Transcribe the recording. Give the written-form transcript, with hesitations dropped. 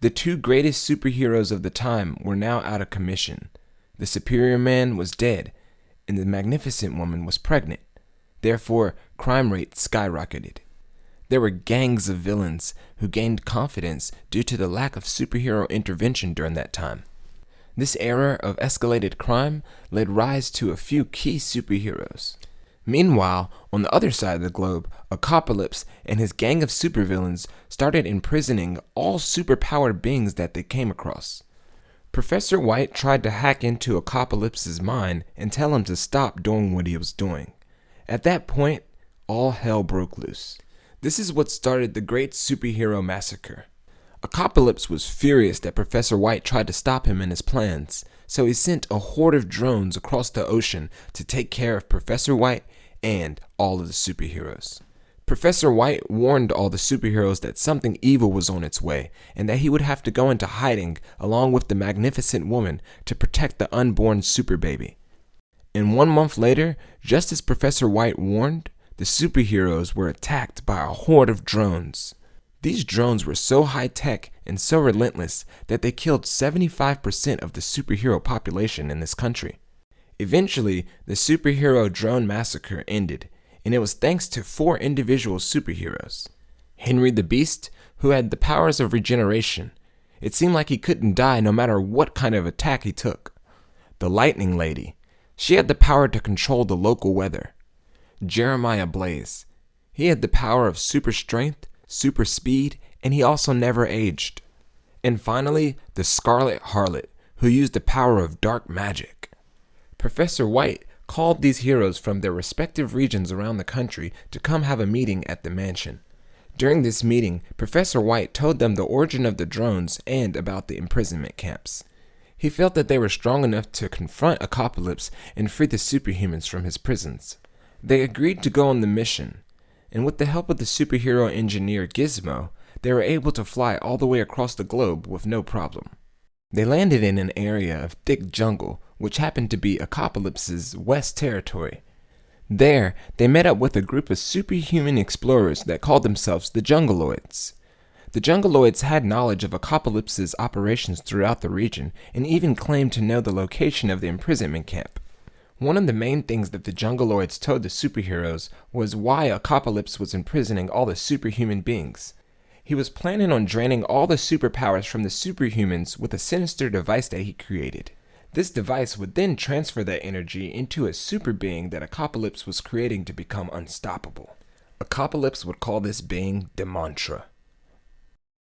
The two greatest superheroes of the time were now out of commission. The superior man was dead, and the magnificent woman was pregnant. Therefore, crime rates skyrocketed. There were gangs of villains who gained confidence due to the lack of superhero intervention during that time. This era of escalated crime led rise to a few key superheroes. Meanwhile, on the other side of the globe, Akopolypse and his gang of supervillains started imprisoning all superpowered beings that they came across. Professor White tried to hack into Akopolypse's mind and tell him to stop doing what he was doing. At that point, all hell broke loose. This is what started the Great Superhero Massacre. Akopolypse was furious that Professor White tried to stop him in his plans, so he sent a horde of drones across the ocean to take care of Professor White and all of the superheroes. Professor White warned all the superheroes that something evil was on its way and that he would have to go into hiding along with the magnificent woman to protect the unborn super baby. And 1 month later, just as Professor White warned, the superheroes were attacked by a horde of drones. These drones were so high-tech and so relentless that they killed 75% of the superhero population in this country. Eventually, the superhero drone massacre ended, and it was thanks to 4 individual superheroes. Henry the Beast, who had the powers of regeneration. It seemed like he couldn't die no matter what kind of attack he took. The Lightning Lady. She had the power to control the local weather. Jeremiah Blaze. He had the power of super strength, super speed, and he also never aged. And finally, the Scarlet Harlot, who used the power of dark magic. Professor White called these heroes from their respective regions around the country to come have a meeting at the mansion. During this meeting, Professor White told them the origin of the drones and about the imprisonment camps. He felt that they were strong enough to confront Akopolypse and free the superhumans from his prisons. They agreed to go on the mission, and with the help of the superhero engineer Gizmo, they were able to fly all the way across the globe with no problem. They landed in an area of thick jungle, which happened to be Akopolypse's west territory. There, they met up with a group of superhuman explorers that called themselves the Jungleoids. The Jungleoids had knowledge of Akopolypse's operations throughout the region and even claimed to know the location of the imprisonment camp. One of the main things that the Jungleoids told the superheroes was why Akopolypse was imprisoning all the superhuman beings. He was planning on draining all the superpowers from the superhumans with a sinister device that he created. This device would then transfer that energy into a super being that Akopolypse was creating to become unstoppable. Akopolypse would call this being the Mantra.